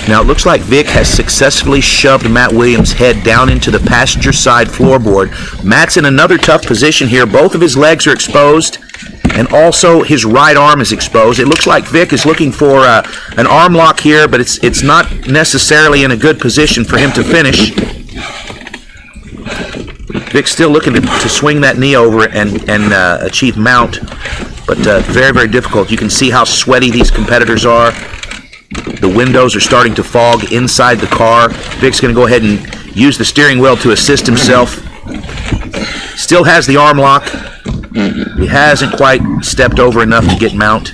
Now it looks like Vic has successfully shoved Matt Williams' head down into the passenger side floorboard. Matt's in another tough position here. Both of his legs are exposed, and also his right arm is exposed. It looks like Vic is looking for an arm lock here, but it's not necessarily in a good position for him to finish. Vic's still looking to swing that knee over and achieve mount, but very, very difficult. You can see how sweaty these competitors are. The windows are starting to fog inside the car. Vic's going to go ahead and use the steering wheel to assist himself. Still has the arm lock. He hasn't quite stepped over enough to get mount.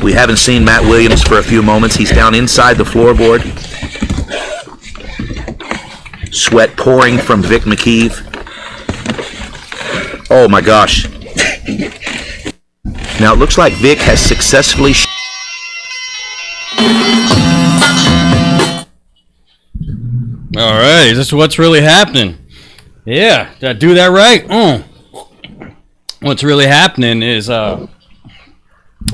We haven't seen Matt Williams for a few moments. He's down inside the floorboard. Sweat pouring from Vic McKeeve. Oh my gosh. Now it looks like Vic has successfully All right, this is what's really happening. Yeah, did I do that right? What's really happening is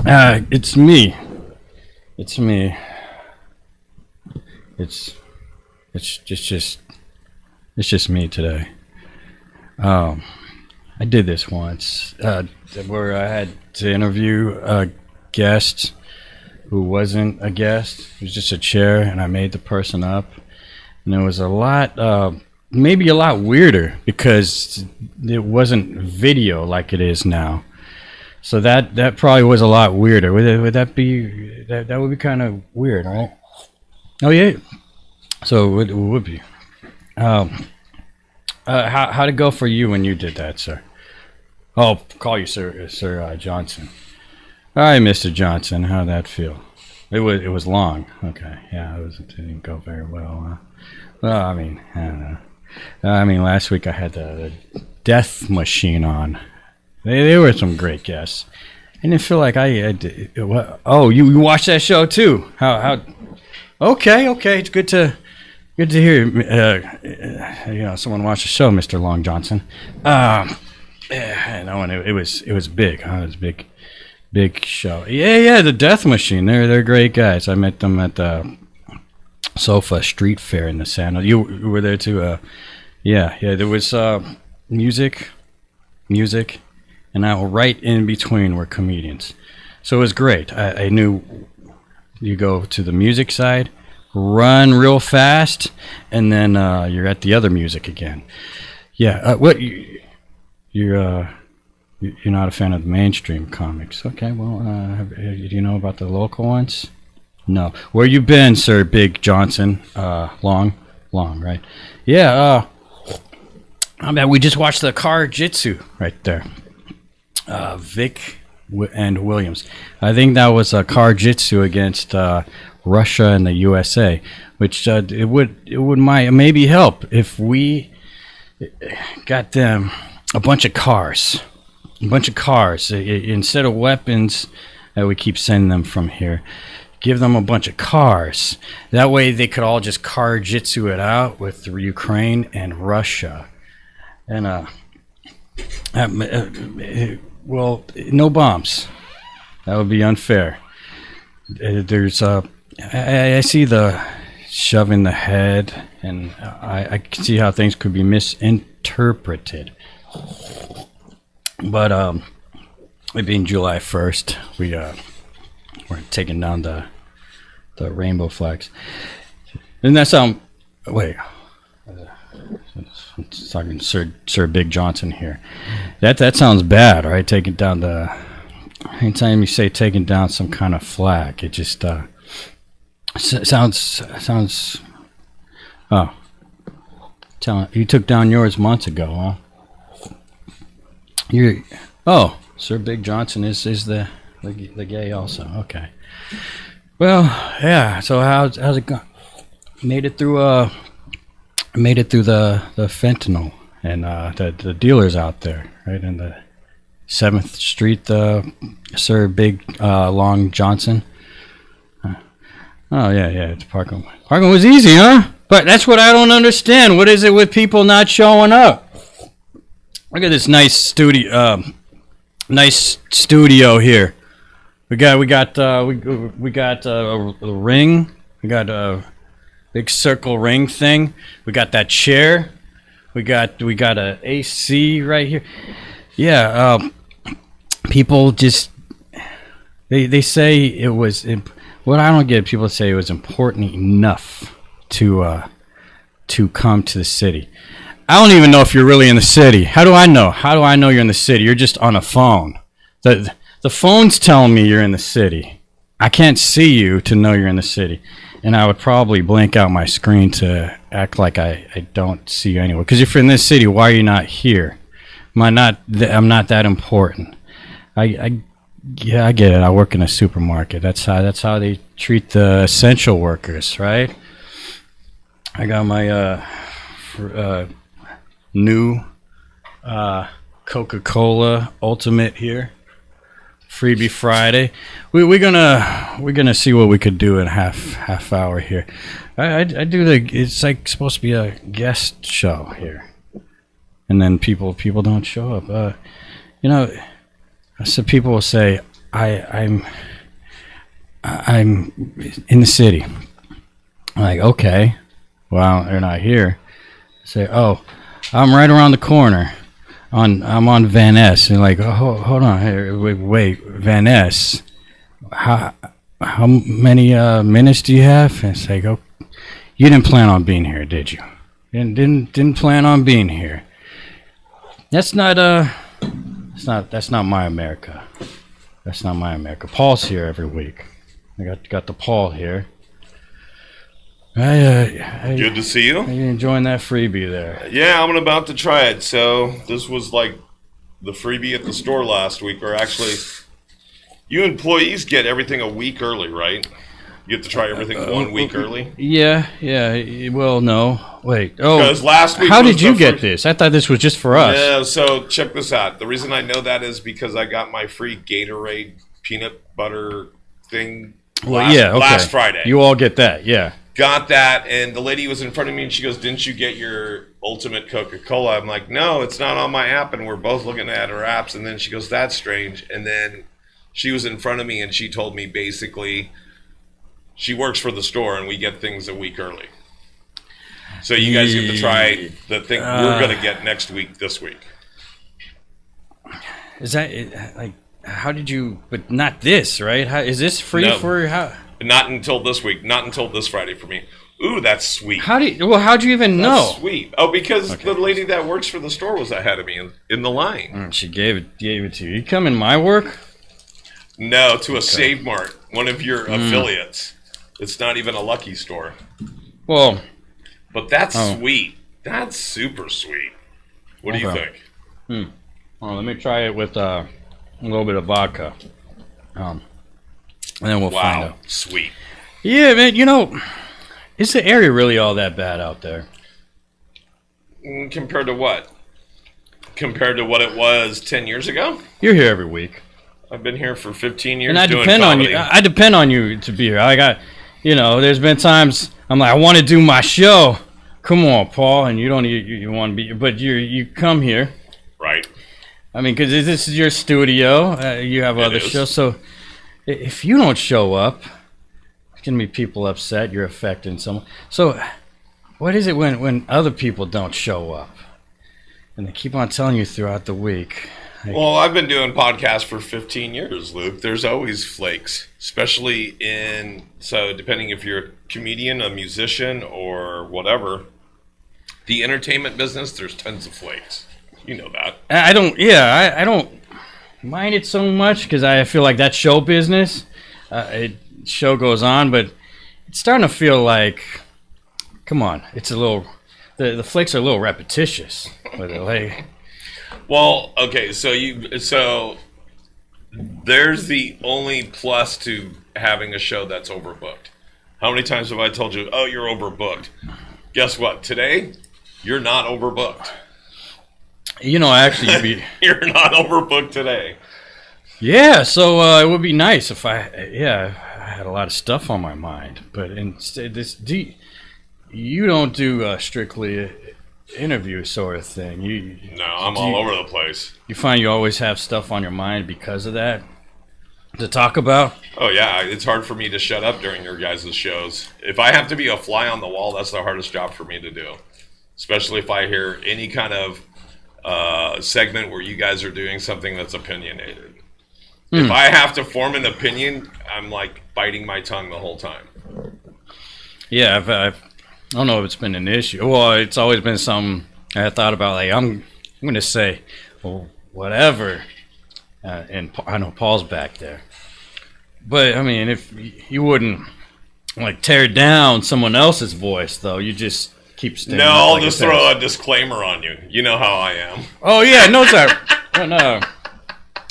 it's me. It's me. It's just me today. I did this once where I had to interview a guest who wasn't a guest. It was just a chair, and I made the person up. And it was a lot, maybe a lot weirder because it wasn't video like it is now. So that probably was a lot weirder. Would that be, that would be kind of weird, right? Oh, yeah. So it would be. How'd it go for you when you did that, sir? I'll call you Sir Johnson. All right, Mr. Johnson, how'd that feel? It was long. Okay, yeah, it didn't go very well. Well, I mean, I don't know. I mean, last week I had the Death Machine on. They were some great guests. I didn't feel like I did. What? Oh, you watched that show too? How? Okay. It's good to hear. Someone watched the show, Mr. Long Johnson. It was big. Huh? It was a big show. Yeah. The Death Machine. They're great guys. I met them at the Sofa Street Fair in the San. You were there too. Yeah. There was music, and right in between were comedians. So it was great. I knew you go to the music side, run real fast, and then you're at the other music again. Yeah. You're not a fan of the mainstream comics. Okay, well, do you know about the local ones? No. Where you been, Sir Big Johnson? Long, right? Yeah, I bet we just watched the car jitsu right there. Vic and Williams. I think that was a car jitsu against Russia and the USA, which it would maybe help if we got them a bunch of cars instead of weapons that we keep sending them from here. Give them a bunch of cars. That way they could all just car jitsu it out with Ukraine and Russia. And well, no bombs. That would be unfair. There's I see the shoving the head, and I can see how things could be misinterpreted. But it being July 1st, we're taking down the rainbow flags. Doesn't that sound? Wait, I'm talking Sir Big Johnson here. That sounds bad, right? Taking down anytime you say taking down some kind of flag, it just sounds. Oh, you took down yours months ago, huh? Sir Big Johnson is the gay also. Okay. Well, yeah. So how's it going? Made it through the fentanyl and the dealers out there, right? In the 7th Street, Sir Big Long Johnson. Oh yeah. The parking was easy, huh? But that's what I don't understand. What is it with people not showing up? Look at this nice studio here. We got a ring. We got a big circle ring thing. We got that chair. We got a AC right here. Yeah. People just they say it was what I don't get. People say it was important enough to come to the city. I don't even know if you're really in the city. How do I know? How do I know you're in the city? You're just on a phone. The phone's telling me you're in the city. I can't see you to know you're in the city. And I would probably blank out my screen to act like I don't see you anywhere. Because if you're in this city, why are you not here? I'm not that important. I get it. I work in a supermarket. That's how they treat the essential workers, right? I got my new Coca-Cola Ultimate here. Freebie Friday. We're gonna see what we could do in half hour here. I do it's like supposed to be a guest show here, and then people don't show up. So people will say I'm in the city. I'm like, okay, well they're not here. I say, oh, I'm right around the corner. I'm on Van Ness, and like, oh, hold on, here, wait, Van Ness, how many minutes do you have? And it's like, oh, you didn't plan on being here, did you? Didn't plan on being here. That's not my America. That's not my America. Paul's here every week. I got the Paul here. Good to see you. Are you enjoying that freebie there? Yeah, I'm about to try it. So this was like the freebie at the store last week, or actually, you employees get everything a week early, right? You get to try everything 1 week early. Yeah. Well, no. Wait. Oh, because last week. How did you get this? I thought this was just for us. Yeah. So check this out. The reason I know that is because I got my free Gatorade peanut butter thing. Last Friday. You all get that, yeah. Got that, and the lady was in front of me, and she goes, "Didn't you get your Ultimate Coca-Cola?" I'm like, "No, it's not on my app," and we're both looking at our apps, and then she goes, "That's strange," and then she was in front of me, and she told me basically she works for the store, and we get things a week early. So you guys get to try the thing we're going to get next week, this week. Is that, like, how did you, but not this, right? Is this free for, how? Not until this week. Not until this Friday for me. Ooh, that's sweet. How'd you even know? That's sweet. Oh, because the lady that works for the store was ahead of me in the line. She gave it to you. You come in my work? No, to a Save Mart, one of your affiliates. It's not even a Lucky store. Well, but that's sweet. That's super sweet. What do you think? Well, let me try it with a little bit of vodka. And then we'll find out. Sweet. Yeah, man, is the area really all that bad out there? Compared to what? Compared to what it was 10 years ago? You're here every week. I've been here for 15 years. And I depend on you. I depend on you to be here. I got, there's been times I'm like, I want to do my show. Come on, Paul, and you want to be, but you come here. Right. I mean, because this is your studio. You have other shows, so if you don't show up, there's going to be people upset. You're affecting someone. So what is it when other people don't show up? And they keep on telling you throughout the week. Well, I've been doing podcasts for 15 years, Luke. There's always flakes, especially so depending if you're a comedian, a musician, or whatever, the entertainment business, there's tons of flakes. You know that. I don't mind it so much because I feel like that show business, show goes on, but it's starting to feel like, come on, it's a little, the flakes are a little repetitious. Well, okay, so there's the only plus to having a show that's overbooked. How many times have I told you, oh, you're overbooked? Guess what? Today, you're not overbooked. Actually, you're not overbooked today. Yeah, so it would be nice if I had a lot of stuff on my mind. But instead, you don't do strictly interview sort of thing. No, I'm all over the place. You find you always have stuff on your mind because of that? to talk about. Oh yeah, it's hard for me to shut up during your guys' shows. If I have to be a fly on the wall, that's the hardest job for me to do. Especially if I hear any kind of segment where you guys are doing something that's opinionated. If I have to form an opinion, I'm like biting my tongue the whole time. Yeah, I don't know if it's been an issue. Well, it's always been something I thought about. Like, I'm going to say, well, whatever. And I know Paul's back there. But, I mean, if you wouldn't, like, tear down someone else's voice, though, you just keep staying. No, up, I'll like just throw a disclaimer on you. You know how I am. Oh, yeah, no, sir.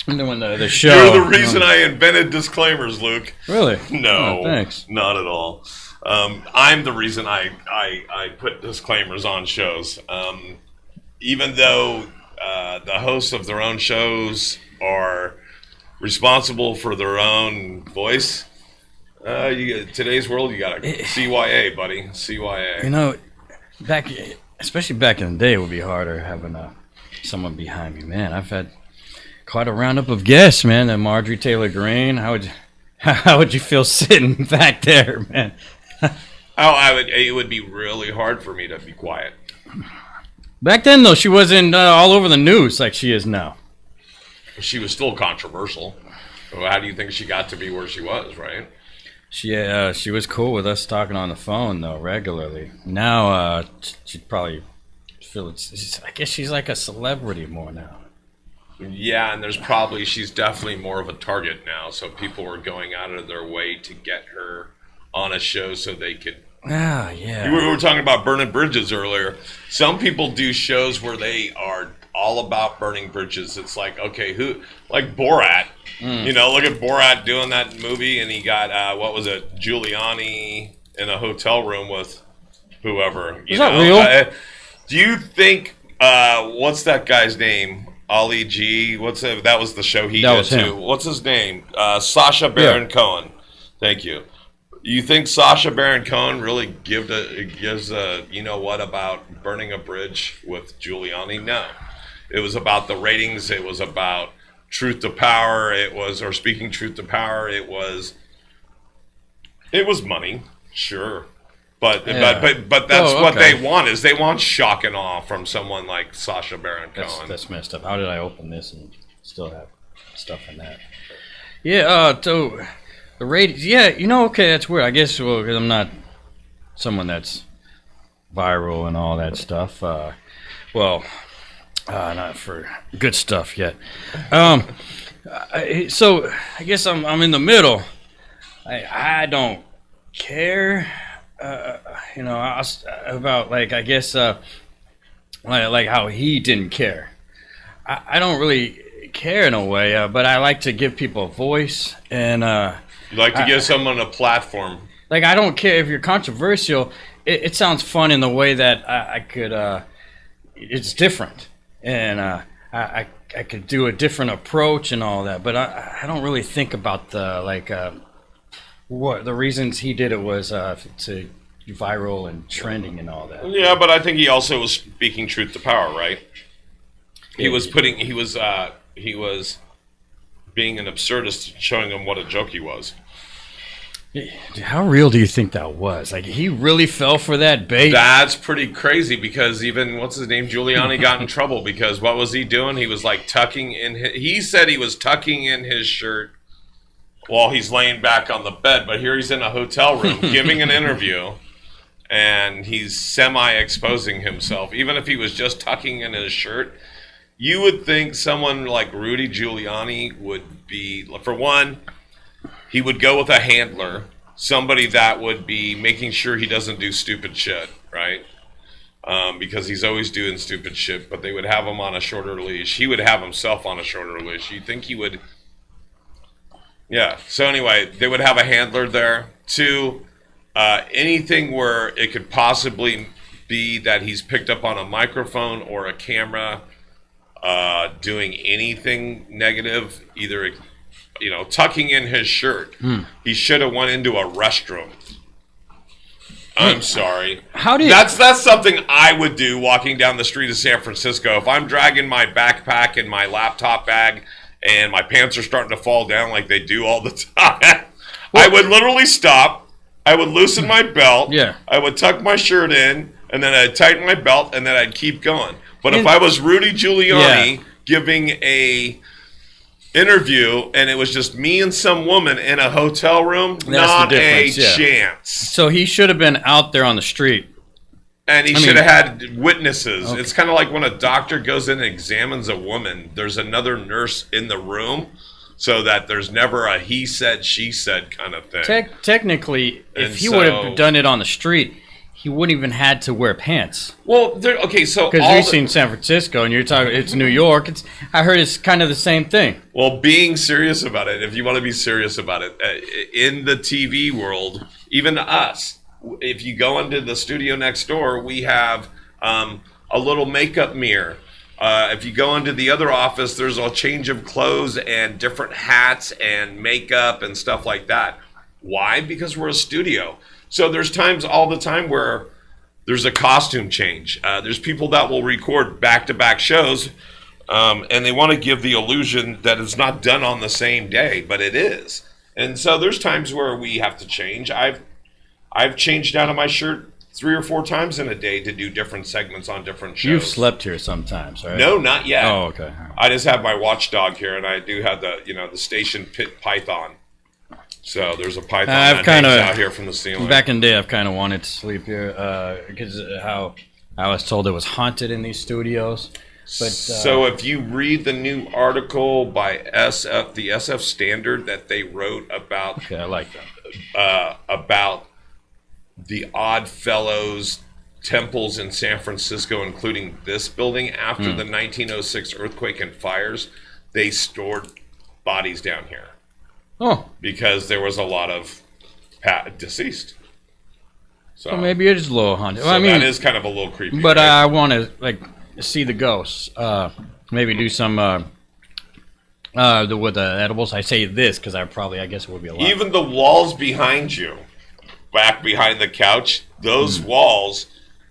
When the show. You're the reason I invented disclaimers, Luke. Really? No, Oh, thanks. not at all. I'm the reason I put disclaimers on shows. Even though the hosts of their own shows are responsible for their own voice, today's world, you got a CYA, buddy. CYA. You know, especially back in the day, it would be harder having someone behind me. Man, I've had quite a roundup of guests, man. And Marjorie Taylor Greene, how would you feel sitting back there, man? It would be really hard for me to be quiet. Back then, though, she wasn't all over the news like she is now. She was still controversial. How do you think she got to be where she was, right? She was cool with us talking on the phone, though, regularly. Now, she'd probably feel I guess she's like a celebrity more now. Yeah, and she's definitely more of a target now, so people are going out of their way to get her on a show so they could... Ah, yeah. We were talking about burning bridges earlier. Some people do shows where they are all about burning bridges. It's like, okay, like Borat. You know, look at Borat doing that movie, and he got, what was it, Giuliani in a hotel room with whoever. Is that real? Do you think, what's that guy's name? Ali G. That was the show he did too. What's his name? Sacha Baron Cohen. Thank you. You think Sacha Baron Cohen really gives a you know what about burning a bridge with Giuliani? No. It was about the ratings. It was about truth to power. Or speaking truth to power. It was money, sure. But that's what they want is they want shock and awe from someone like Sacha Baron Cohen. That's messed up. How did I open this and still have stuff in that? Yeah, so the ratings, okay, that's weird. I guess, because I'm not someone that's viral and all that stuff. Not for good stuff yet. So I guess I'm in the middle. I don't care. About like how he didn't care. I don't really care in a way, but I like to give people a voice, and you like to give someone a platform. Like, I don't care if you're controversial. It sounds fun in the way that I could. It's different, and I could do a different approach and all that. But I don't really think about what the reasons he did it was to viral and trending and all that. Yeah, but I think he also was speaking truth to power, right? He was being an absurdist, showing him what a joke he was. How real do you think that was? Like, he really fell for that bait? That's pretty crazy, because even, what's his name, Giuliani got in trouble because what was he doing? He was like he said he was tucking in his shirt while he's laying back on the bed, but here he's in a hotel room giving an interview, and he's semi-exposing himself. Even if he was just tucking in his shirt, you would think someone like Rudy Giuliani would be, for one, he would go with a handler, somebody that would be making sure he doesn't do stupid shit, right? Because he's always doing stupid shit, but they would have him on a shorter leash. He would have himself on a shorter leash. You think he would... Yeah, so anyway, they would have a handler there. Two, anything where it could possibly be that he's picked up on a microphone or a camera doing anything negative, either, tucking in his shirt. He should have went into a restroom. I'm sorry. That's something I would do walking down the street of San Francisco. If I'm dragging my backpack and my laptop bag and my pants are starting to fall down like they do all the time, I would literally stop. I would loosen my belt. Yeah. I would tuck my shirt in, and then I'd tighten my belt, and then I'd keep going. But if I was Rudy Giuliani giving a interview, and it was just me and some woman in a hotel room, not a chance. So he should have been out there on the street. And he should have had witnesses. Okay. It's kind of like when a doctor goes in and examines a woman, there's another nurse in the room so that there's never a he said, she said kind of thing. Technically, if he would have done it on the street, he wouldn't even had to wear pants. Well, okay, so because we've seen San Francisco, and you're talking, it's New York. I heard it's kind of the same thing. Well, being serious about it, if you want to be serious about it, in the TV world, even us, if you go into the studio next door, we have a little makeup mirror. If you go into the other office, there's a change of clothes and different hats and makeup and stuff like that. Why? Because we're a studio. So there's times all the time where there's a costume change. There's people that will record back-to-back shows, and they want to give the illusion that it's not done on the same day, but it is. And so there's times where we have to change. I've changed out of my shirt 3 or 4 times in a day to do different segments on different shows. You've slept here sometimes, right? No, not yet. Oh, okay. I just have my watchdog here, and I do have the station pit python. So there's a python that hangs out here from the ceiling. Back in the day, I've kind of wanted to sleep here because how I was told it was haunted in these studios. But so if you read the new article by SF, the SF Standard that they wrote about, okay, I like that. About the Odd Fellows temples in San Francisco, including this building, after the 1906 earthquake and fires, they stored bodies down here. Oh. Because there was a lot of deceased. So maybe it is a little haunted. So that is kind of a little creepy. But right? I want to see the ghosts. Maybe do some with the edibles. I say this because I guess it would be a lot. Even the walls behind you, back behind the couch, those walls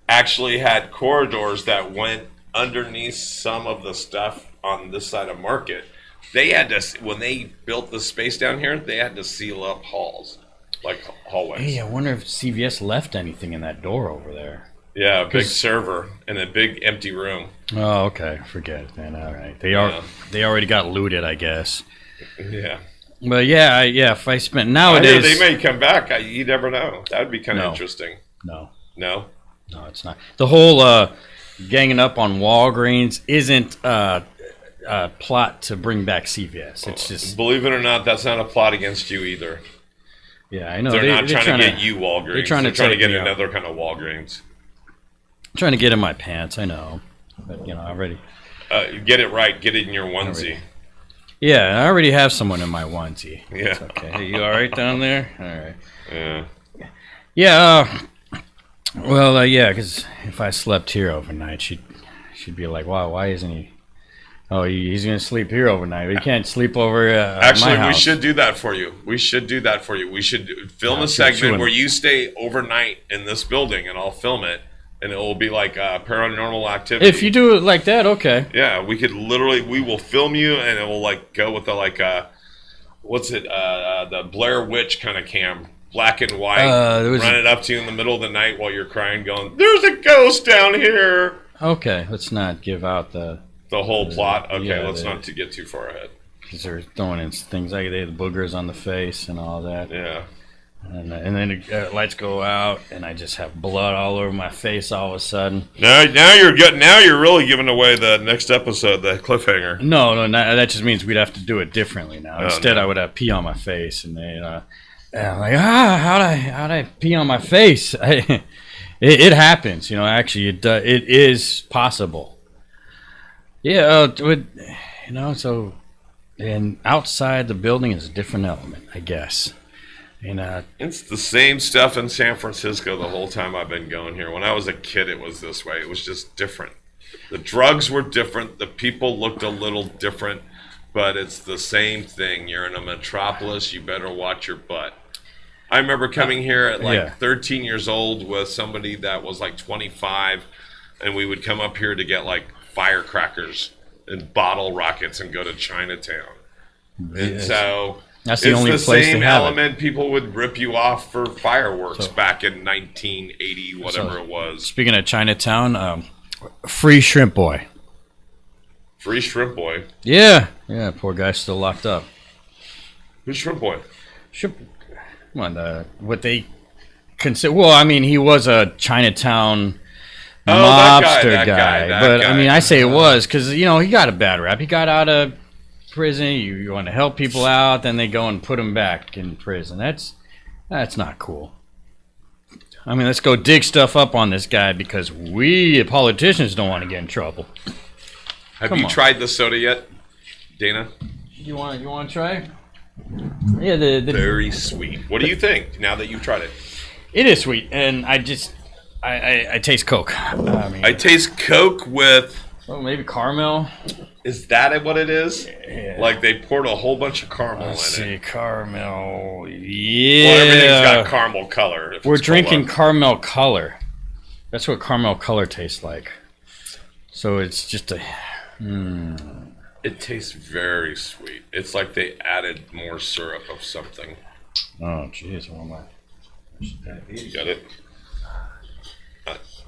actually had corridors that went underneath some of the stuff on this side of Market. They had to, when they built the space down here, they had to seal up halls, like hallways. Hey, I wonder if CVS left anything in that door over there. Yeah, a big server in a big empty room. Oh, okay. Forget it, man. All right. They already got looted, I guess. Yeah. But yeah, if I spent nowadays, they may come back. You never know. That would be kind of interesting. No, it's not. The whole ganging up on Walgreens isn't a plot to bring back CVS. It's just, believe it or not, that's not a plot against you either. Yeah, I know. They're not trying to get you Walgreens. They're trying to get another kind of Walgreens. Trying to get in my pants. I know, but I already get it right. Get it in your onesie. Yeah, I already have someone in my onesie. Yeah. It's okay. Hey, you all right down there? All right. Yeah. Yeah. Well, yeah, because if I slept here overnight, she'd be like, "Wow, why isn't he? Oh, he's gonna sleep here overnight. He can't sleep over Actually, my house." we should do that for you. We should film a segment where you stay overnight in this building, and I'll film it. And it will be like Paranormal Activity. If you do it like that, okay. Yeah, we will film you, and it will go with the the Blair Witch kind of cam, black and white. Run it up to you in the middle of the night while you're crying, going, "There's a ghost down here." Okay, let's not give out the whole plot. Okay, let's not to get too far ahead. Because they're throwing in things like the boogers on the face and all that. Yeah. And then the lights go out, and I just have blood all over my face all of a sudden. Now you're really giving away the next episode, the cliffhanger. No, that just means we'd have to do it differently now. Instead, I would have pee on my face, and then I'm like, how'd I pee on my face? It happens, Actually, it is possible. Yeah, so, and outside the building is a different element, I guess. It's the same stuff in San Francisco the whole time I've been going here. When I was a kid, it was this way. It was just different. The drugs were different. The people looked a little different, but it's the same thing. You're in a metropolis. You better watch your butt. I remember coming here at 13 years old with somebody that was 25, and we would come up here to get firecrackers and bottle rockets and go to Chinatown. And so that's the only it's the place same to have element. People would rip you off for fireworks back in 1980, whatever it was. Speaking of Chinatown, free shrimp boy. Free shrimp boy. Yeah, poor guy's still locked up. Who's shrimp boy? Shrimp, come on, what they consider. Well, I mean, he was a Chinatown mobster guy, but I mean, I say it was because he got a bad rap. He got out of prison. You want to help people out, then they go and put him back in prison. That's not cool. I mean, let's go dig stuff up on this guy because we politicians don't want to get in trouble. Have you tried the soda yet, Dana? You want to try? Yeah, the very sweet. What do you think now that you've tried it? It is sweet, and I taste Coke. I taste Coke with maybe caramel. Is that what it is? Yeah. Like they poured a whole bunch of caramel Let's in see, it. caramel. Yeah. Well, everything's got caramel color. We're drinking caramel color. That's what caramel color tastes like. So it's just a. It tastes very sweet. It's like they added more syrup of something. Oh, jeez. What am I? You got it?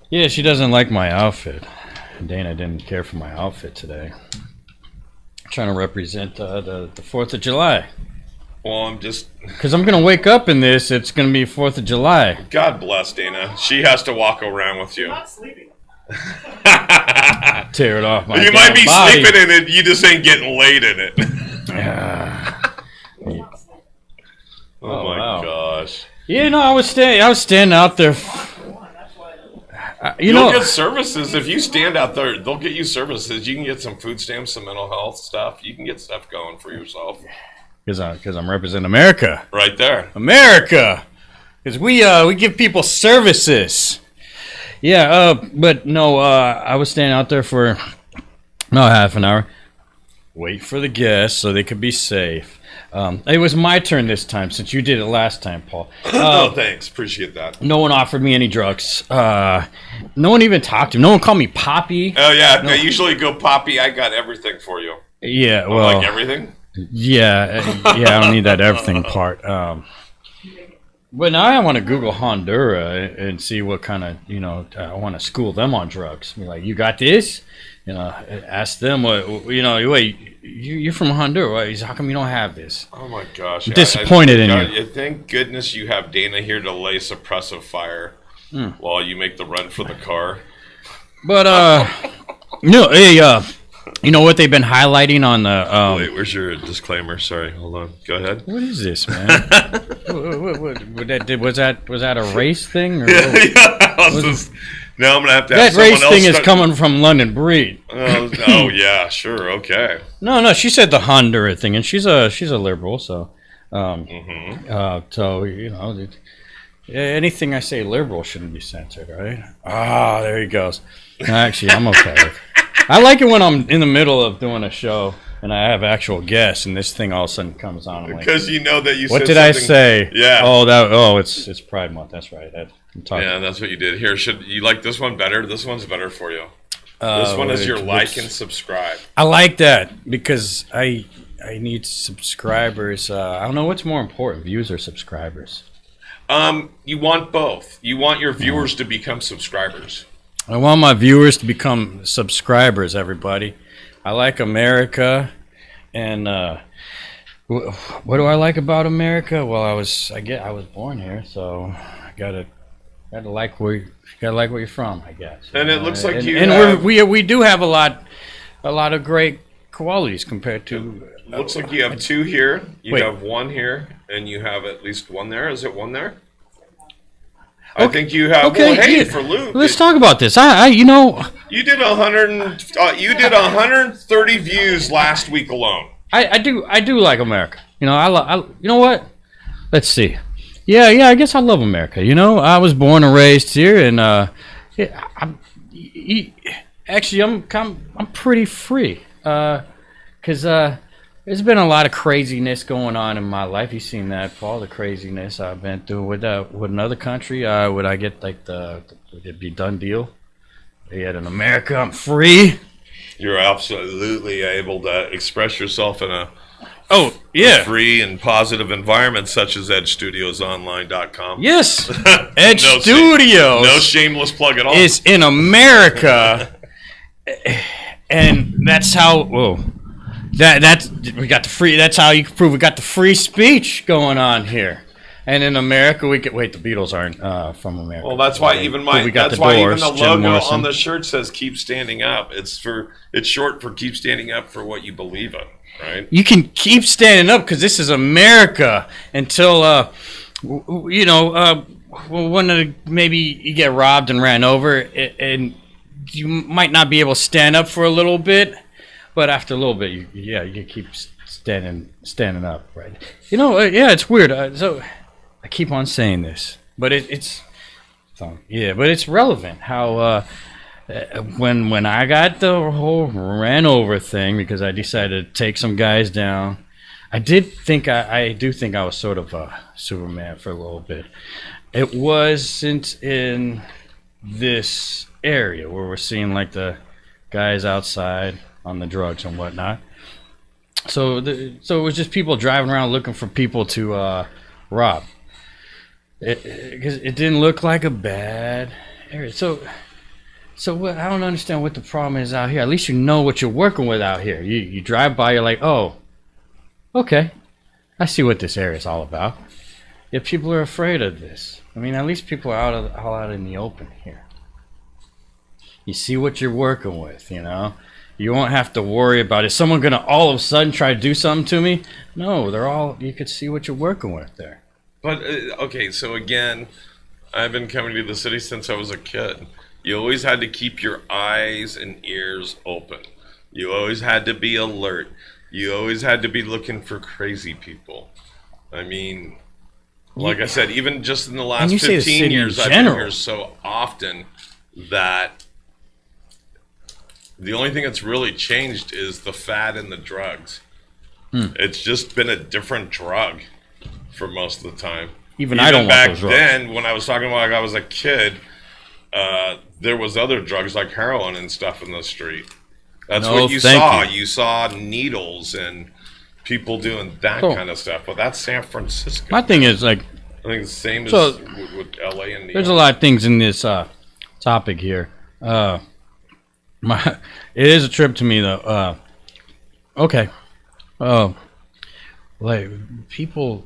Yeah, she doesn't like my outfit. Dana didn't care for my outfit today. I'm trying to represent the 4th of July. Well, I'm just... Because I'm going to wake up in this. It's going to be 4th of July. God bless Dana. She has to walk around with you. I'm not sleeping. Tear it off my You might be body. sleeping in it, you just ain't getting laid in it. Oh my gosh. Yeah, no, I was standing out there. You'll get services if you stand out there. They'll get you services. You can get some food stamps, some mental health stuff. You can get stuff going for yourself. Because I'm representing America. Right there. America. Because we give people services. Yeah, but no, I was standing out there for half an hour. Wait for the guests so they could be safe. It was my turn this time since you did it last time, Paul. Oh, thanks. Appreciate that. No one offered me any drugs. No one even talked to me. No one called me Poppy. Oh, yeah. I usually go, Poppy, I got everything for you. Yeah, well. Like everything? Yeah, I don't need that everything part. But now I want to Google Honduras and see what kind of, I want to school them on drugs. Be like, you got this? Ask them, wait, you're from Honduras. How come you don't have this? Oh, my gosh. I'm disappointed in you. Thank goodness you have Dana here to lay suppressive fire while you make the run for the car. But, you know what they've been highlighting on the... Wait, where's your disclaimer? Sorry, hold on. Go ahead. What is this, man? Was that a race thing? Or Now I'm gonna have to. That race thing is coming from London Breed. Oh yeah, sure, okay. No, she said the Honduras thing, and she's a liberal, so anything I say liberal shouldn't be censored, right? Ah, there he goes. Actually, I'm okay with it. I like it when I'm in the middle of doing a show and I have actual guests, and this thing all of a sudden comes on. I'm like, because you know that you. What said did I something- say? Yeah. It's Pride Month. That's right. I'm talking. Yeah, that's what you did. Here, should you like this one better? This one's better for you. This one is your like and subscribe. I like that because I need subscribers. I don't know what's more important, views or subscribers. You want both. You want your viewers to become subscribers. I want my viewers to become subscribers, everybody. I like America, and what do I like about America? Well, I was born here, so I gotta like where you're from, I guess. And it looks like we do have a lot of great qualities compared to. Looks like you have two here. You Wait. have one here, and you have at least one there. Is it one there? I think you have. Okay, well, hey, yeah. for Luke, Let's talk about this. you did 100. You did 130 views last week alone. I do like America. You know what? Let's see. Yeah. I guess I love America. I was born and raised here, and I'm pretty free. Because there's been a lot of craziness going on in my life. You've seen that, Paul, the craziness I've been through with another country. Would I get like would it be done deal? Yet in America, I'm free. You're absolutely able to express yourself in a Oh, yeah. free and positive environments such as edgestudiosonline.com. Yes. Edge No Studios. No shameless plug at all. Is in America. And that's how, that's we got the free, that's how you can prove we got the free speech going on here. And in America, we get, wait, the Beatles aren't from America. Well, that's why even Doors, the Jim logo Morrison. on the shirt says "Keep Standing Up." It's short for "Keep Standing Up for what you believe in." Right? You can keep standing up because this is America until, when maybe you get robbed and ran over, and you might not be able to stand up for a little bit, but after a little bit, you keep standing up, right? It's weird. So I keep on saying this, but it's relevant how when I got the whole ran over thing because I decided to take some guys down. I do think I was sort of a Superman for a little bit. It wasn't in this area where we're seeing like the guys outside on the drugs and whatnot. So it was just people driving around looking for people to rob. Because it didn't look like a bad area. So what, I don't understand what the problem is out here. At least you know what you're working with out here. You drive by, you're like, oh, okay, I see what this area is all about. Yet people are afraid of this. I mean, at least people are all out in the open here. You see what you're working with, you know. You won't have to worry about, is someone going to all of a sudden try to do something to me? No, you could see what you're working with there. But, okay, so again, I've been coming to the city since I was a kid. You always had to keep your eyes and ears open. You always had to be alert. You always had to be looking for crazy people. I mean, like I said, even just in the last 15 years, I've been here so often that the only thing that's really changed is the fad and the drugs. It's just been a different drug for most of the time. Even I don't want those drugs. Back then, when I was talking about like I was a kid, there was other drugs like heroin and stuff in the street. That's what you saw. You saw needles and people doing that kind of stuff. But that's San Francisco. My thing is like, I think it's the same as with LA and New York. There's a lot of things in this topic here. It is a trip to me though. Okay. Like people,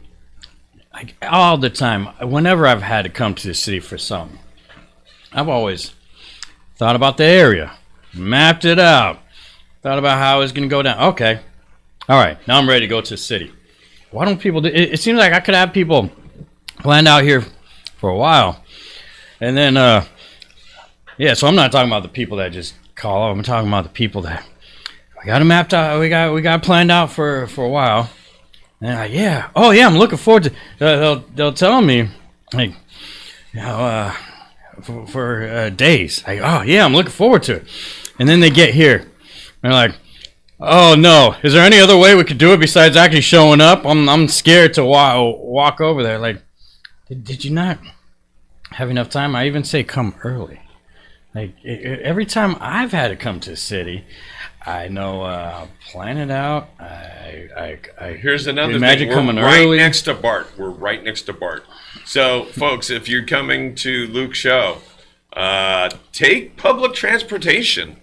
like all the time, whenever I've had to come to the city for something, I've always thought about the area, mapped it out, thought about how it's going to go down. Okay. All right. Now I'm ready to go to the city. Why don't people do it? It seems like I could have people planned out here for a while. And then, so I'm not talking about the people that just call up. I'm talking about the people that we got it mapped out. We got planned out for a while. And they're like, yeah. Oh, yeah, I'm looking forward to they'll tell me, like, you know, for days. Like, oh, yeah, I'm looking forward to it. And then they get here. And they're like, oh, no. Is there any other way we could do it besides actually showing up? I'm scared to walk over there. Like, did you not have enough time? I even say come early. Like, every time I've had to come to the city, I know I'll plan it out. Here's another imagine thing. Coming We're right early. next to Bart. We're right next to Bart. So, folks, if you're coming to Luke's show, take public transportation.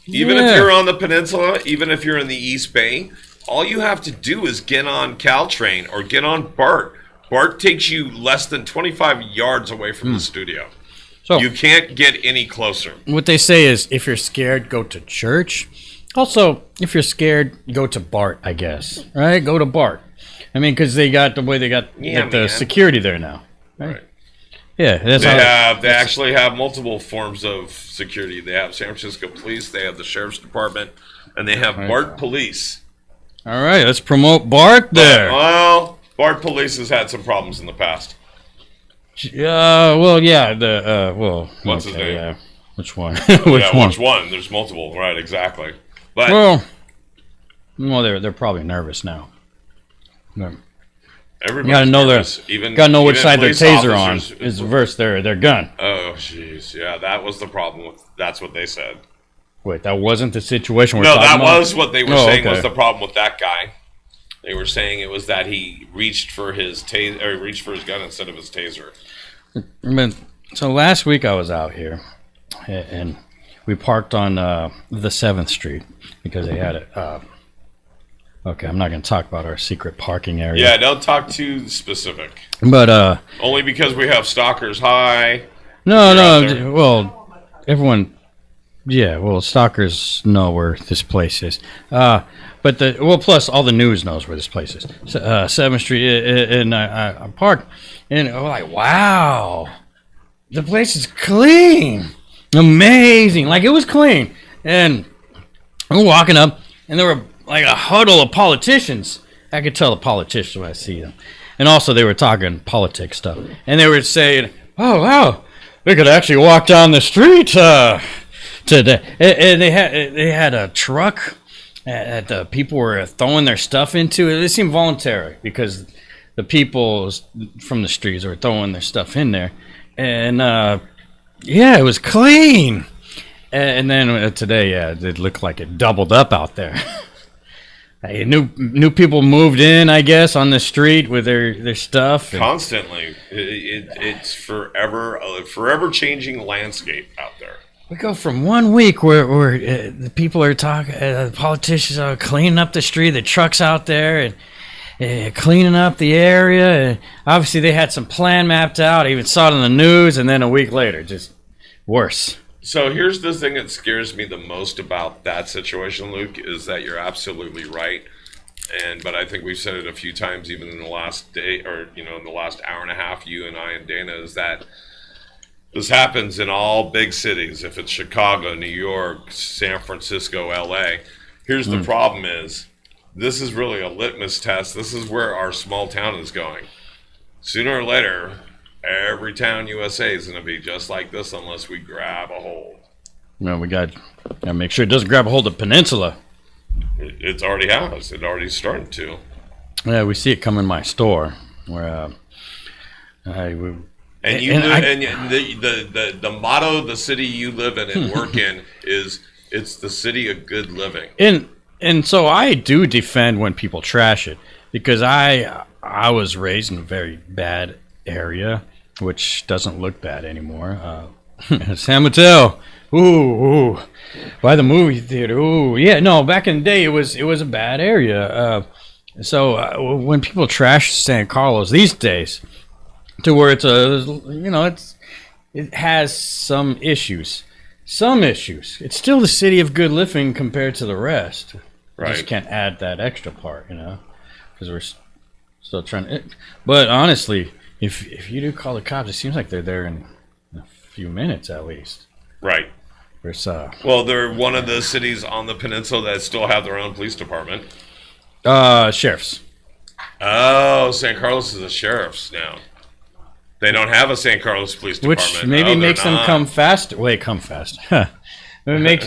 Even if you're on the peninsula, even if you're in the East Bay, all you have to do is get on Caltrain or get on BART. BART takes you less than 25 yards away from the studio. So you can't get any closer. What they say is, if you're scared, go to church. Also, if you're scared, go to BART, I guess. Right? Go to BART. I mean, because they got the security there now. Right. Yeah, they actually have multiple forms of security. They have San Francisco Police, they have the Sheriff's Department, and they have BART Police. All right, let's promote BART there. Well, BART Police has had some problems in the past. What's his name? Yeah. Which one? Which one? There's multiple, right? Exactly. But they're probably nervous now. Everybody's you gotta know nervous. Gotta know which side their taser on is versus their gun. Oh, jeez, yeah, that was the problem. That's what they said. Wait, that wasn't the situation No, that was what they were saying was the problem with that guy. They were saying it was that he reached for his reached for his gun instead of his taser. So last week I was out here, and we parked on the 7th Street because they had it. Okay, I'm not going to talk about our secret parking area. Yeah, don't talk too specific. But only because we have stalkers. Hi. No. Well, everyone. Yeah, well, stalkers know where this place is. But plus all the news knows where this place is. 7th Street, and I parked, and I'm like, wow, the place is clean, amazing. Like it was clean, and I'm walking up, and there were like a huddle of politicians. I could tell the politicians when I see them, and also they were talking politics stuff, and they were saying, "Oh wow, we could actually walk down the street today." And they had a truck that the people were throwing their stuff into. It seemed voluntary because the people from the streets were throwing their stuff in there, and yeah, it was clean. And then today, yeah, it looked like it doubled up out there. New people moved in, I guess, on the street with their stuff. Constantly, it's forever changing landscape out there. We go from 1 week where the people are talking, the politicians are cleaning up the street, the trucks out there, and cleaning up the area. And obviously, they had some plan mapped out. I even saw it on the news, and then a week later, just worse. So here's the thing that scares me the most about that situation, Luke, is that you're absolutely right. But I think we've said it a few times, even in the last day, or in the last hour and a half, you and I and Dana, is that this happens in all big cities. If it's Chicago, New York, San Francisco, LA, here's the problem: is this is really a litmus test. This is where our small town is going. Sooner or later, every town USA is going to be just like this unless we grab a hold. No, we got to make sure it doesn't grab a hold of the peninsula. It already has. It already started to. Yeah, we see it come in my store where the motto of the city you live in and work in is it's the city of good living. And so I do defend when people trash it because I was raised in a very bad area, which doesn't look bad anymore. San Mateo, ooh, by the movie theater, ooh, yeah. No, back in the day, it was a bad area. So when people trash San Carlos these days, to where it has some issues. It's still the city of good living compared to the rest. Right. You just can't add that extra part, because we're still trying to. But honestly, if you do call the cops, it seems like they're there in a few minutes at least. Right. Well, they're one of the cities on the peninsula that still have their own police department. Sheriffs. Oh, San Carlos is a sheriff's now. They don't have a San Carlos police department. Which maybe makes them come fast. Wait, come fast. Maybe makes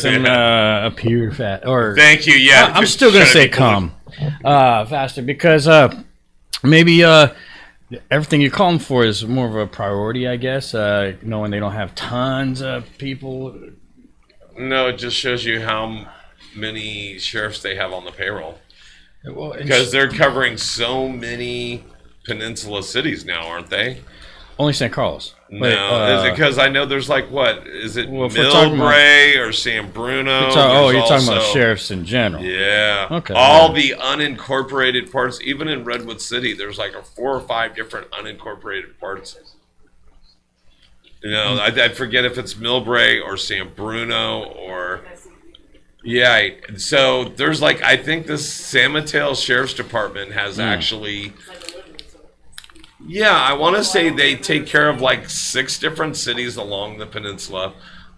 them appear fast. Or thank you. Yeah, I'm still gonna say come faster because maybe everything you call them for is more of a priority, I guess. Knowing they don't have tons of people. No, it just shows you how many sheriffs they have on the payroll. Well, because they're covering so many peninsula cities now, aren't they? Only San Carlos. No, is it because I know there's like what is it, well, Millbrae or San Bruno? You're talking about sheriffs in general. Yeah. Okay. All the unincorporated parts, even in Redwood City, there's like 4 or 5 different unincorporated parts. I forget if it's Millbrae or San Bruno or. Yeah, so there's I think this San Mateo Sheriff's Department has actually. Yeah, I want to say they take care of 6 different cities along the peninsula.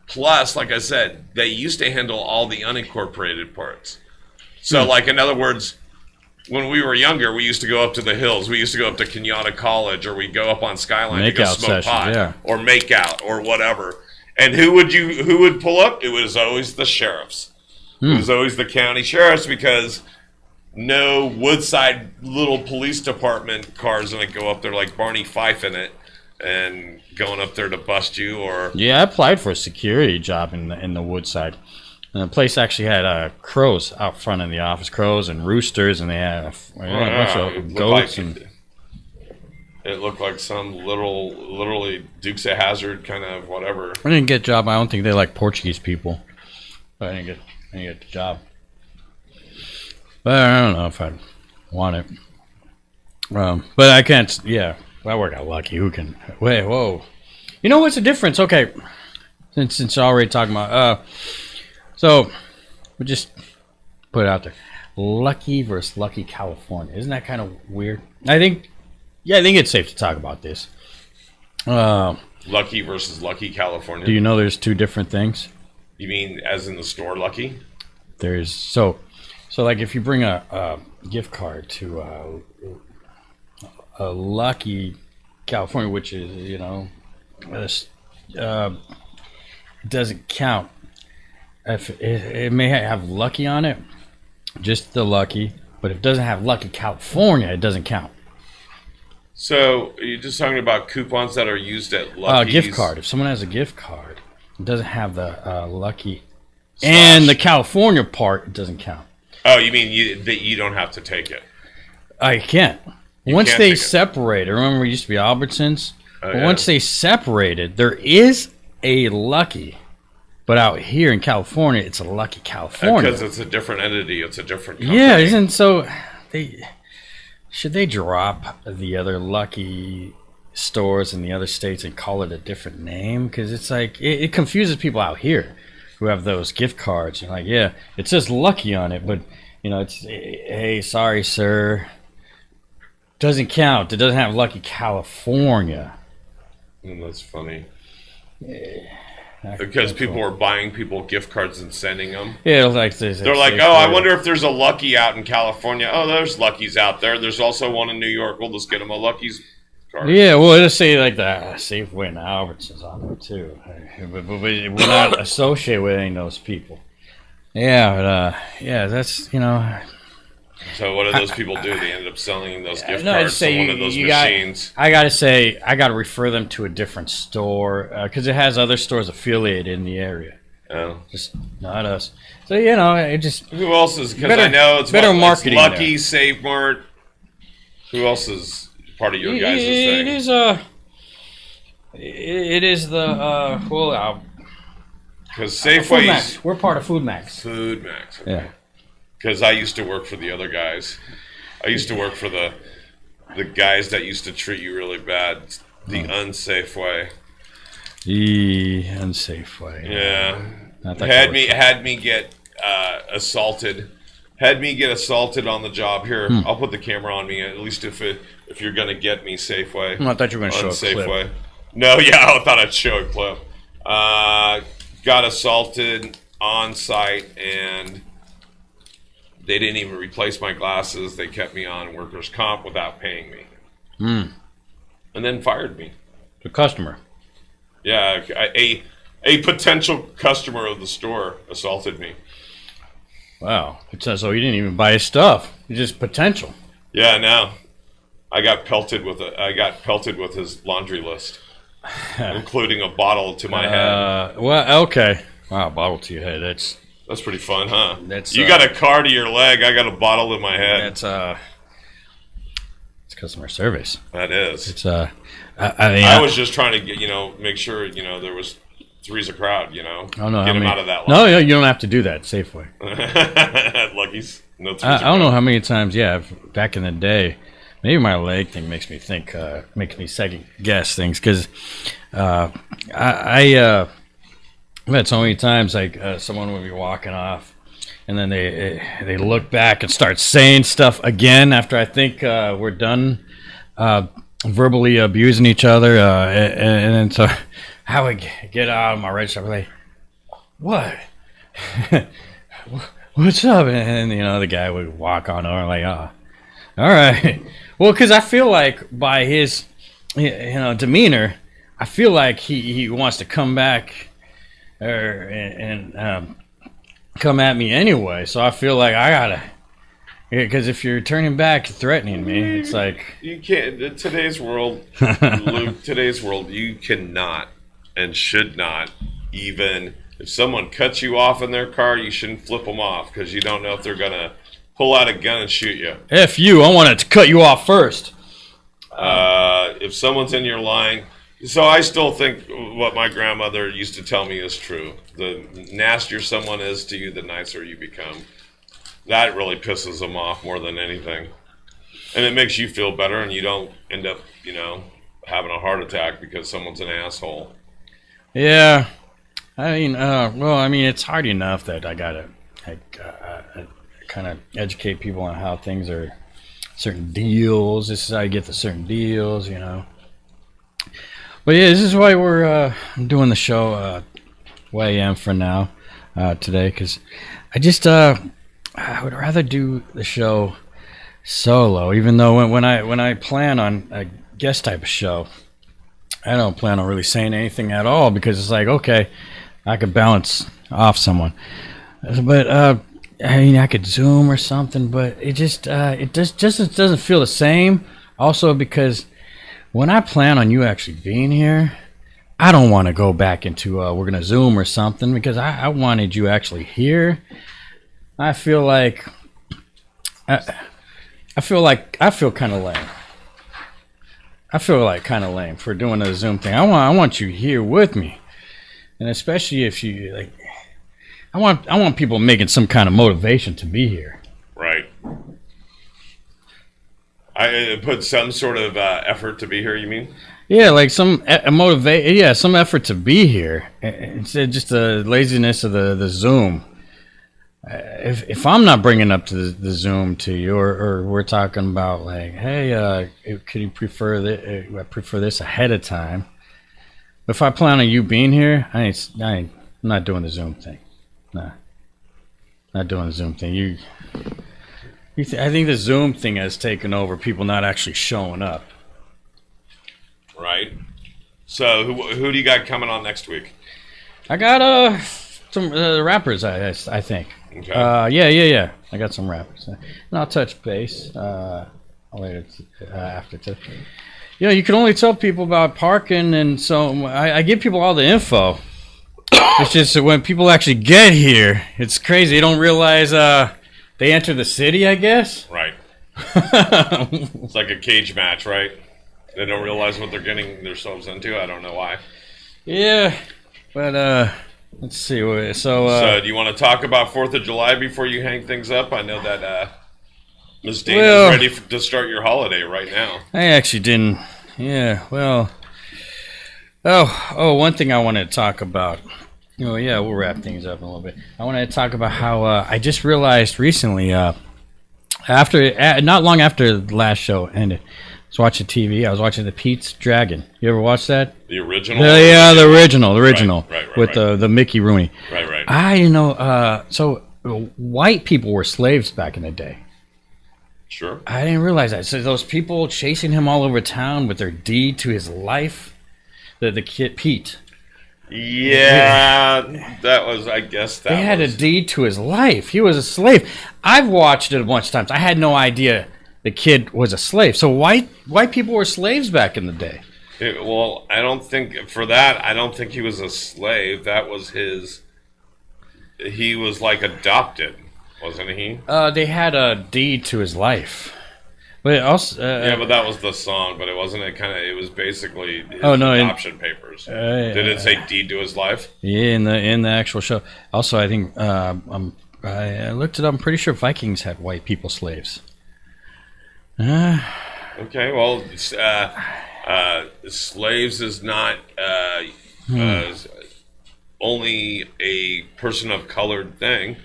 Plus, like I said, they used to handle all the unincorporated parts. So, in other words, when we were younger, we used to go up to the hills. We used to go up to Kenyatta College, or we'd go up on Skyline to go smoke pot, or make out, or whatever. And who would pull up? It was always the sheriffs. It was always the county sheriffs because no Woodside little police department cars going to go up there like Barney Fife in it and going up there to bust you or. Yeah, I applied for a security job in the Woodside And the place actually had crows out front in the office, crows and roosters, and they had a bunch of goats. It looked like some literally Dukes of Hazzard kind of whatever. I didn't get a job. I don't think they like Portuguese people. But I didn't get the job. But I don't know if I'd want it. But I can't. Yeah, I work out lucky. Who can? Wait, whoa. You know what's the difference? Okay, since you're already talking about. So we just put it out there. Lucky versus Lucky California. Isn't that kind of weird? I think it's safe to talk about this. Lucky versus Lucky California. Do you know there's two different things? You mean as in the store Lucky? There's so like if you bring a gift card to a Lucky California, which is it doesn't count. If it may have Lucky on it, just the Lucky, but if it doesn't have Lucky California, it doesn't count. So you're just talking about coupons that are used at Lucky's? Gift card. If someone has a gift card, it doesn't have the Lucky and the California part, it doesn't count. Oh, you mean that you don't have to take it? I can't. Once they separated, remember it used to be Albertsons? Once they separated, there is a Lucky. But out here in California, it's a Lucky California. Because it's a different entity. It's a different company. Yeah, isn't so? Should they drop the other Lucky stores in the other states and call it a different name? Because it's like it confuses people out here who have those gift cards. You're like, yeah, it says Lucky on it, but it's hey, sorry, sir, doesn't count. It doesn't have Lucky California. That's funny. Because people are buying people gift cards and sending them. Yeah, like they're like, oh, I wonder if there's a Lucky out in California. Oh, there's Lucky's out there. There's also one in New York. We'll just get them a Lucky's card. Yeah, well, it'll say like the Safeway and Albertsons on there too. But we're not associated with any of those people. Yeah, but that's So what do those people do? They ended up selling those gift cards to one of those machines. I gotta refer them to a different store because it has other stores affiliated in the area. Oh, just not us. So it just. Who else is? Because I know it's better marketing. Lucky, Save Mart. Who else is part of your guys' thing? It is the because Safeway. We're part of Food Max. Food Max. Okay. Yeah. Because I used to work for the other guys. I used to work for the guys that used to treat you really bad. The unsafe way. The unsafe way. Yeah. Had me get assaulted. Had me get assaulted on the job. Here, I'll put the camera on me. At least if you're gonna get me Safeway. I thought you were gonna show a clip. Way. No, yeah, I thought I'd show a clip. Got assaulted on site and. They didn't even replace my glasses. They kept me on workers' comp without paying me. And then fired me. The customer. Yeah, a potential customer of the store assaulted me. Wow. So you didn't even buy his stuff. You're just potential. Yeah, no. I got pelted with his laundry list, including a bottle to my head. Well, okay. Wow, a bottle to your head. That's pretty fun, huh? You got a car to your leg. I got a bottle in my head. It's customer service. That is. It's I was just trying to make sure there was three's a crowd. I don't know get him out of that line. No, you don't have to do that. Safeway. Lucky's. No. I don't know how many times. Yeah, back in the day, maybe my leg thing makes me second guess things because I've had so many times like someone would be walking off and then they look back and start saying stuff again after I think we're done verbally abusing each other and then so I would get out of my register like what what's up and the guy would walk on over like all right well because I feel like by his demeanor I feel like he wants to come back and come at me anyway. So I feel like I gotta, because if you're turning back, threatening me, it's like you can't. In today's world, Luke, you cannot and should not even if someone cuts you off in their car, you shouldn't flip them off because you don't know if they're going to pull out a gun and shoot you. F you, I wanted to cut you off first. If someone's in your line, so I still think what my grandmother used to tell me is true. The nastier someone is to you, the nicer you become. That really pisses them off more than anything. And it makes you feel better, and you don't end up, having a heart attack because someone's an asshole. Yeah. It's hard enough that I gotta kind of educate people on how things are, certain deals. This is how you get the certain deals, But yeah, this is why we're doing the show where I am for now today, because I would rather do the show solo, even though when I plan on a guest type of show, I don't plan on really saying anything at all, because it's like, okay, I could bounce off someone, but I could Zoom or something, but it just doesn't feel the same. Also, because when I plan on you actually being here, I don't want to go back into we're gonna Zoom or something, because I wanted you actually here. I feel kind of lame. I feel like kind of lame for doing a Zoom thing. I want you here with me, and especially if you like, I want people making some kind of motivation to be here. Right. I put some sort of effort to be here. You mean? Yeah, like some motivate. Yeah, some effort to be here. Instead, just the laziness of the Zoom. If I'm not bringing up to the Zoom to you, or we're talking about like, hey, could you prefer this ahead of time? If I plan on you being here, I'm not doing the Zoom thing. Nah, not doing the Zoom thing. I think the Zoom thing has taken over. People not actually showing up. Right. So who do you got coming on next week? I got some rappers. I think. Okay. Yeah. I got some rappers, and I'll touch base later after today. You can only tell people about parking, and so I give people all the info. It's just that when people actually get here, it's crazy. They don't realize they enter the city, I guess. Right. It's like a cage match, right? They don't realize what they're getting themselves into. I don't know why. Yeah, but let's see. So do you want to talk about 4th of July before you hang things up? I know that Ms. Dana's ready to start your holiday right now. I actually didn't. Yeah, well. Oh, one thing I wanted to talk about. Yeah, we'll wrap things up in a little bit. I wanted to talk about how I just realized recently, not long after the last show ended, I was watching TV. I was watching the Pete's Dragon. You ever watch that? The original? Yeah, the original. Right, with the Mickey Rooney. Right. So white people were slaves back in the day. Sure. I didn't realize that. So those people chasing him all over town with their deed to his life, the kid Pete. Yeah, that was, I guess that They had a deed to his life. He was a slave. I've watched it a bunch of times. I had no idea the kid was a slave. So white people were slaves back in the day. I don't think he was a slave. That was he was like adopted, wasn't he? They had a deed to his life. But also, but that was the song. But it wasn't. It was basically his adoption papers. Did it say deed to his life? Yeah, in the actual show. Also, I think I looked it up. I'm pretty sure Vikings had white people slaves. Okay, well, slaves is not only a person of colored thing.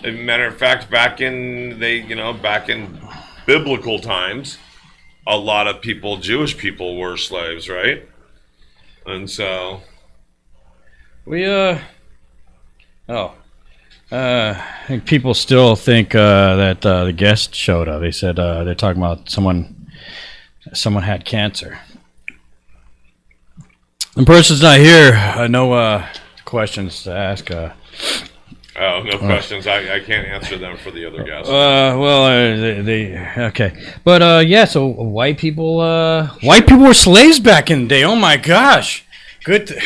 As a matter of fact, back in biblical times, a lot of Jewish people were slaves, right? And so I think people still think that the guest showed up. They said they're talking about someone had cancer. The person's not here. No questions to ask. No questions. I can't answer them for the other guests. Okay, but so white people were slaves back in the day. Oh my gosh, good.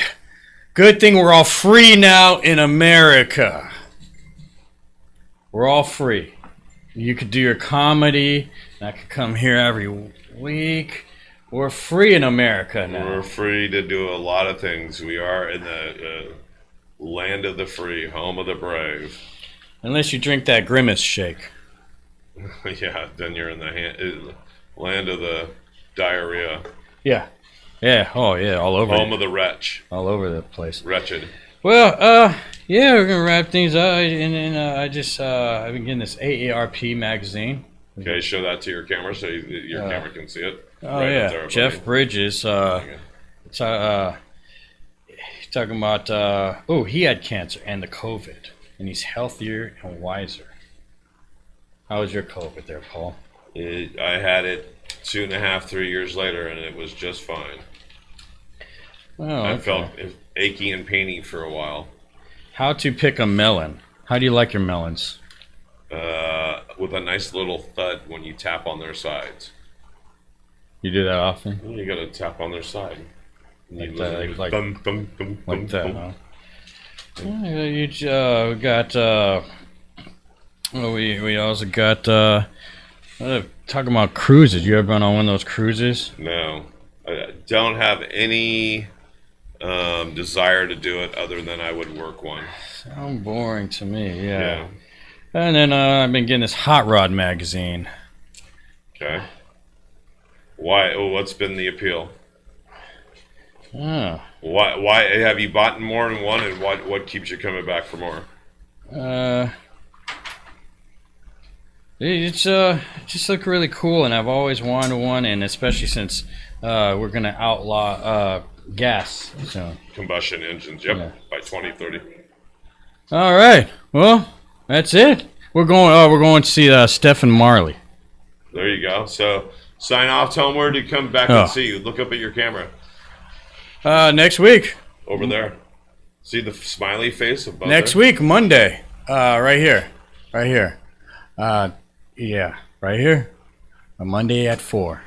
Good thing we're all free now in America. We're all free. You could do your comedy. I could come here every week. We're free in America now. We're free to do a lot of things. We are in the land of the free, home of the brave. Unless you drink that Grimace shake. Yeah, then you're in the land of the diarrhea. Yeah. Yeah. Oh, yeah. All over. Home of the wretch. All over the place. Wretched. Well, yeah, we're gonna wrap things up, and I've been getting this AARP magazine. Okay, show that to your camera so your camera can see it. Oh Right up yeah, there, Jeff buddy. Bridges. Talking about he had cancer and the COVID, and he's healthier and wiser. How was your COVID there, Paul? I had it 2.5, 3 years later, and it was just fine. Oh, I okay. felt achy and painy for a while. How to pick a melon? How do you like your melons? With a nice little thud when you tap on their sides. You do that often? You gotta tap on their side. Like that, like thump, thump, thump, like thump, that, thump. huh? Yeah, we got we also got talking about cruises. You ever been on one of those cruises? No, I don't have any desire to do it other than I would work one. Sound boring to me. Yeah. Yeah. And then I've been getting this Hot Rod magazine. Okay. Why? What's been the appeal? Oh. Why have you bought more than one, and what keeps you coming back for more? It's just look really cool, and I've always wanted one, and especially since we're gonna outlaw gas soon. Combustion engines. Yep. Yeah. By 2030. All right. Well, that's it. We're going to see Stephen Marley. There you go. So sign off. Tell them where to come back Oh. and see you. Look up at your camera Next week. over there. See the smiley face above Next there? week, Monday. Right here. Right here. Yeah, right here. A Monday at 4.